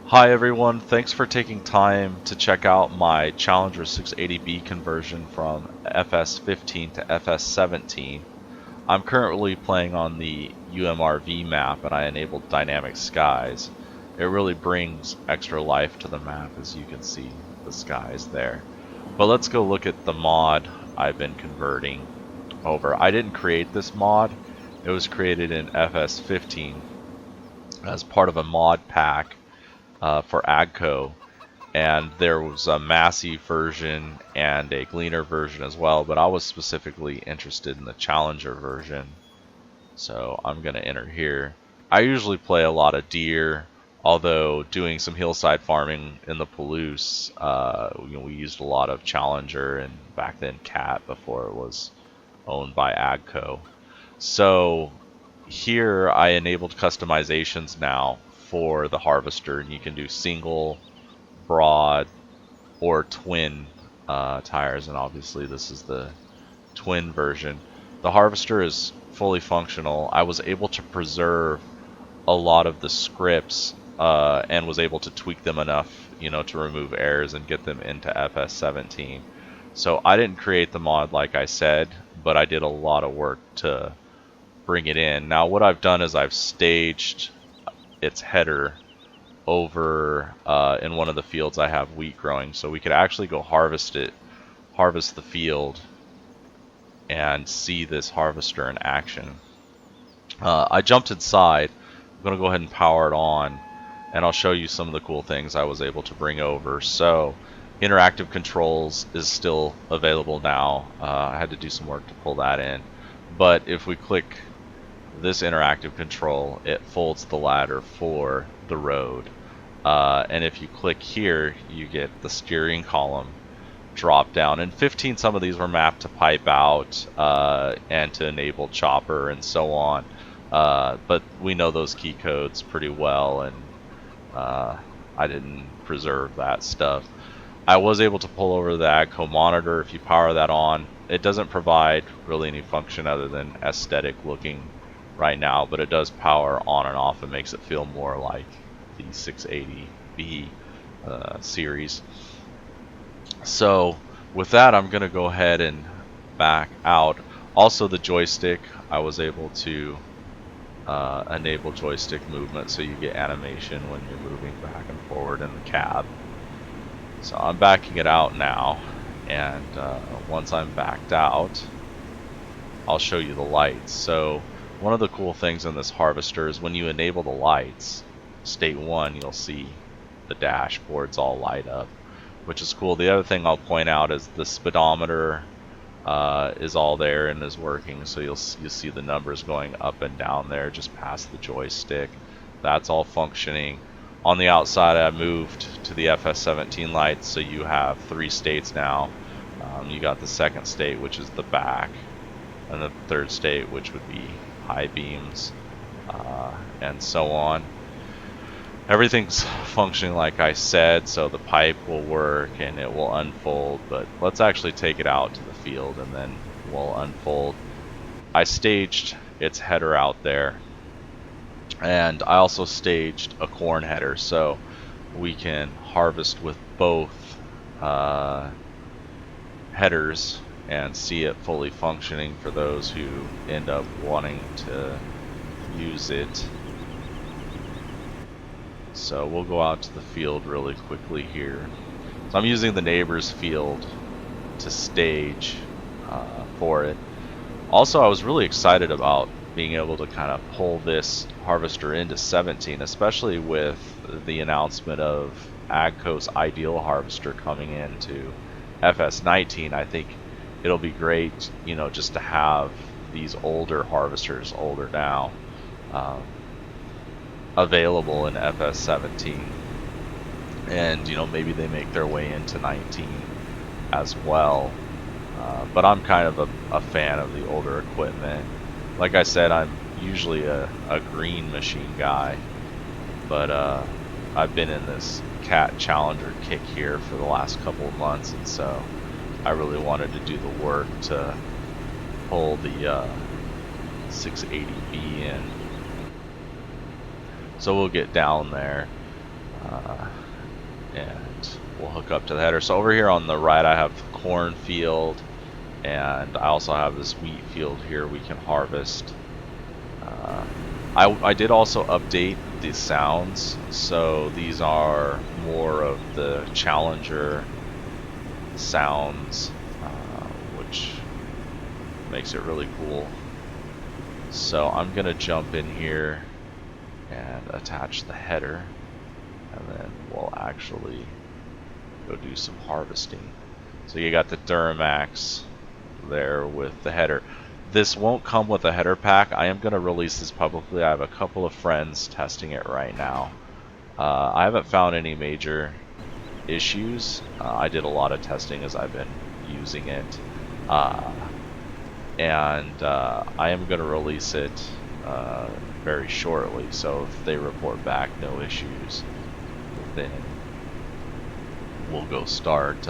Hi everyone, thanks for taking time to check out my Challenger 680B conversion from FS15 to FS17. I'm currently playing on the UMRV map and I enabled dynamic skies. It really brings extra life to the map, as you can see the skies there. But let's go look at the mod I've been converting over. I didn't create this mod, it was created in FS15 as part of a mod pack for AGCO, and there was a Massey version and a Gleaner version as well, but I was specifically interested in the Challenger version, so I'm going to enter here. I usually play a lot of deer, although doing some hillside farming in the Palouse, we used a lot of Challenger and back then Cat before it was owned by AGCO. So here I enabled customizations now for the harvester, and you can do single, broad, or twin tires, and obviously this is the twin version. The harvester is fully functional. I was able to preserve a lot of the scripts and was able to tweak them enough, to remove errors and get them into FS17. So I didn't create the mod like I said, but I did a lot of work to bring it in. Now what I've done is I've staged its header over in one of the fields I have wheat growing, so we could actually go harvest the field and see this harvester in action. I jumped inside. I'm going to go ahead and power it on, and I'll show you some of the cool things I was able to bring over. So interactive controls is still available now. I had to do some work to pull that in, but if we click this interactive control, it folds the ladder for the road. And if you click here, you get the steering column drop down. In 15, some of these were mapped to pipe out and to enable chopper and so on. But we know those key codes pretty well, and I didn't preserve that stuff. I was able to pull over the AGCO monitor. If you power that on, it doesn't provide really any function other than aesthetic looking right now, but it does power on and off and makes it feel more like the 680B series. So with that, I'm going to go ahead and back out. Also the joystick, I was able to enable joystick movement so you get animation when you're moving back and forward in the cab. So I'm backing it out now, and once I'm backed out, I'll show you the lights. So one of the cool things in this harvester is when you enable the lights, state 1, you'll see the dashboards all light up, which is cool. The other thing I'll point out is the speedometer is all there and is working, so you'll see the numbers going up and down there just past the joystick. That's all functioning. On the outside, I moved to the FS17 lights, so you have 3 states now. You got the second state, which is the back, and the third state, which would be high beams, and so on. Everything's functioning like I said, so the pipe will work and it will unfold, but let's actually take it out to the field and then we'll unfold. I staged its header out there, and I also staged a corn header so we can harvest with both headers and see it fully functioning for those who end up wanting to use it. So we'll go out to the field really quickly here. So I'm using the neighbor's field to stage for it. Also, I was really excited about being able to kind of pull this harvester into 17, especially with the announcement of AGCO's ideal harvester coming into FS19. I think it'll be great, just to have these older harvesters, older now, available in FS17, and maybe they make their way into 19 as well. But I'm kind of a fan of the older equipment. Like I said, I'm usually a green machine guy, but I've been in this Cat Challenger kick here for the last couple of months, and so I really wanted to do the work to pull the 680B in. So we'll get down there. and we'll hook up to the header. So over here on the right I have the cornfield, and I also have this wheat field here we can harvest. I did also update the sounds, so these are more of the Challenger sounds, which makes it really cool. So I'm gonna jump in here and attach the header, and then we'll actually go do some harvesting. So you got the Dynamax there with the header. This won't come with a header pack. I am going to release this publicly. I have a couple of friends testing it right now. I haven't found any major issues. I did a lot of testing as I've been using it. And I am going to release it very shortly. So if they report back no issues, then we'll go start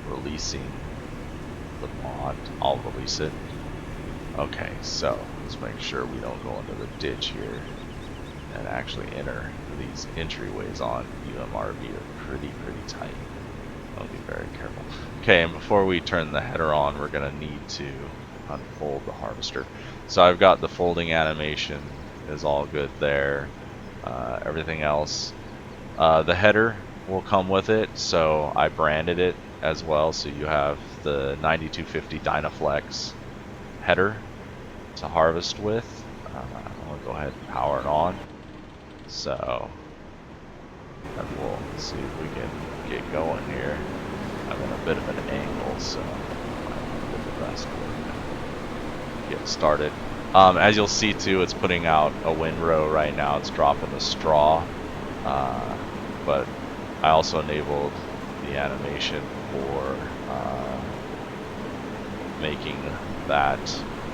releasing the mod. I'll release it. Okay, so let's make sure we don't go into the ditch here and actually enter. These entryways on UMRV are pretty tight. I'll be very careful. Okay, and before we turn the header on, we're gonna need to unfold the harvester. So I've got the folding animation is all good there. Everything else, the header will come with it, so I branded it as well, so you have the 9250 Dynaflex header to harvest with. I'll go ahead and power it on. So, and we'll see if we can get going here. I'm in a bit of an angle, so I'll do the best way to get started. As you'll see too, it's putting out a windrow right now. It's dropping the straw, but I also enabled the animation for making that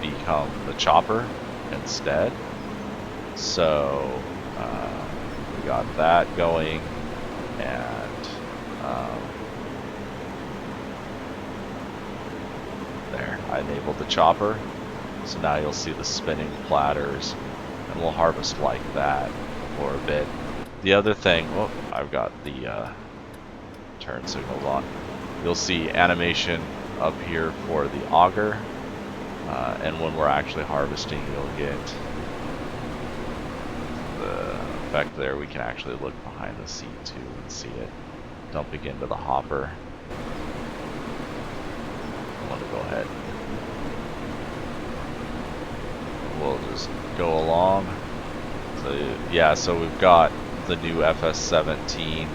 become the chopper instead. So we got that going, and there, I enabled the chopper. So now you'll see the spinning platters, and we'll harvest like that for a bit. The other thing, oh, I've got the turn signals on. You'll see animation up here for the auger, and when we're actually harvesting, you'll get the effect there. We can actually look behind the seat too and see it dumping into the hopper. I want to go ahead. We'll just go along. So yeah, so we've got the new FS17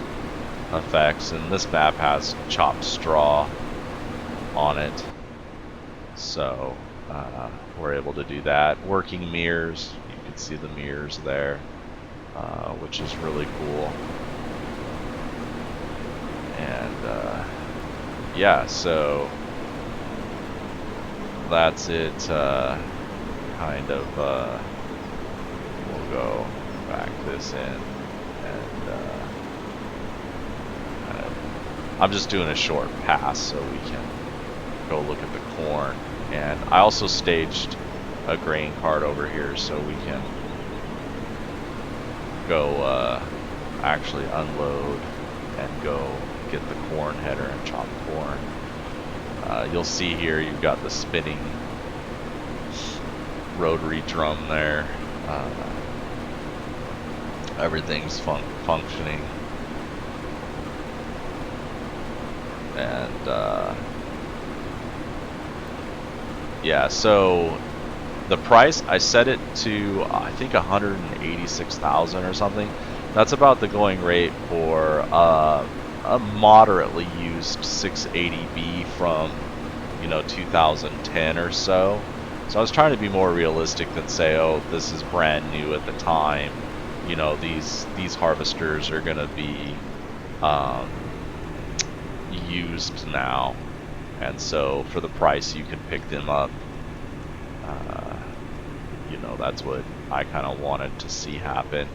effects, and this map has chopped straw on it, so we're able to do that. Working mirrors, you can see the mirrors there, which is really cool. And yeah, so that's it. Kind of we'll go back this in, and kind of, I'm just doing a short pass so we can go look at the corn. And I also staged a grain cart over here so we can go actually unload and go get the corn header and chop corn. You'll see here you've got the spinning rotary drum there. Everything's functioning, and yeah, so the price, I set it to I think 186,000 or something. That's about the going rate for a moderately used 680B from 2010 or so. So I was trying to be more realistic than say, oh, this is brand new at the time. These harvesters are gonna be used now, and so for the price you can pick them up. That's what I kind of wanted to see happen.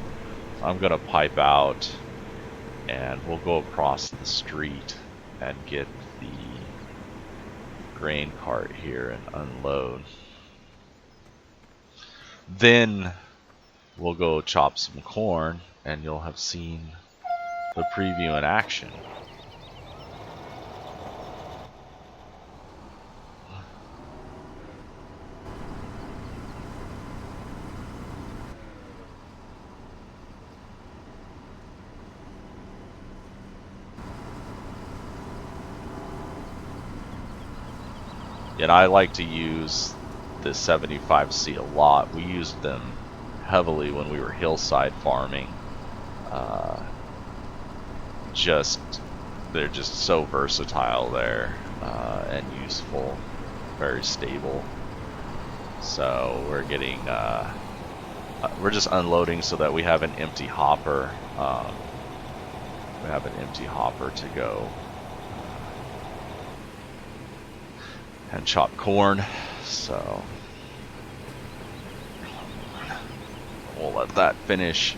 I'm gonna pipe out, and we'll go across the street and get the grain cart here and unload. Then we'll go chop some corn, and you'll have seen the preview in action. And I like to use the 75C a lot. We used them heavily when we were hillside farming. They're just so versatile there, and useful, very stable. So we're getting, we're just unloading so that we have an empty hopper. We have an empty hopper to go and chop corn, so we'll let that finish.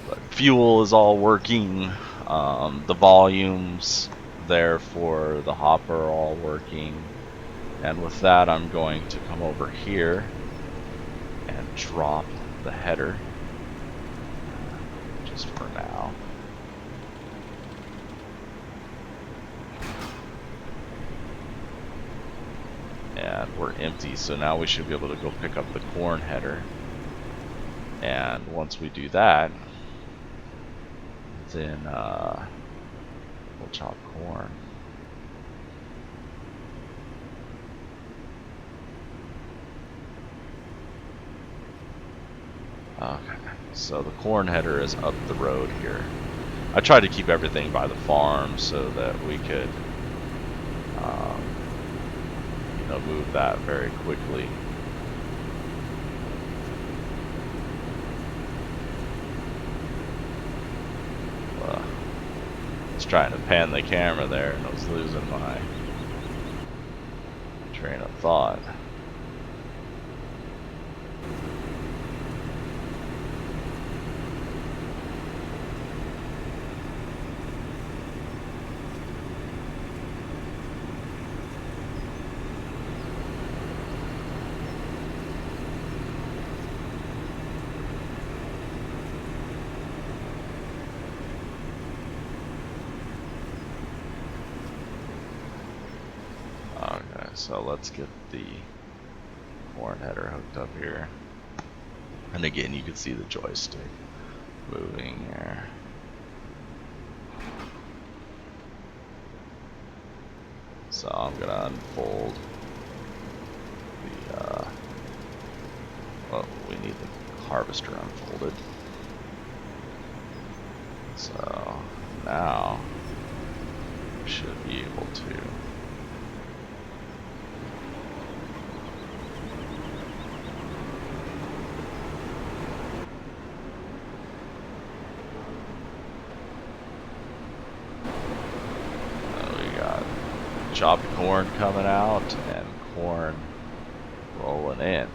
But fuel is all working, the volumes there for the hopper are all working, and with that I'm going to come over here and drop the header just for now. And we're empty, so now we should be able to go pick up the corn header. And once we do that, then we'll chop corn. Okay, so the corn header is up the road here. I tried to keep everything by the farm so that we could move that very quickly. I was trying to pan the camera there and I was losing my train of thought. So let's get the corn header hooked up here. And again, you can see the joystick moving here. So I'm gonna unfold the, well, we need the harvester unfolded. So now we should be able to chopped corn coming out and corn rolling in.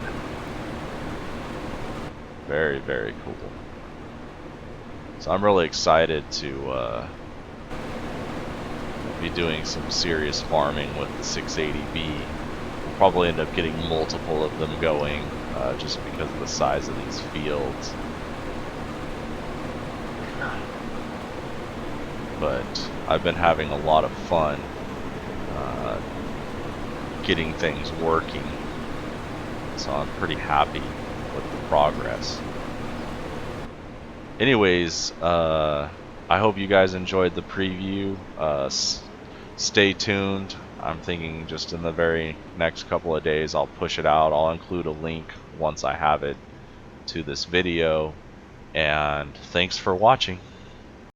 Very, very cool. So I'm really excited to be doing some serious farming with the 680B. We'll probably end up getting multiple of them going just because of the size of these fields. But I've been having a lot of fun getting things working, so I'm pretty happy with the progress. Anyways, I hope you guys enjoyed the preview. Stay tuned. I'm thinking just in the very next couple of days I'll push it out. I'll include a link once I have it to this video, and thanks for watching.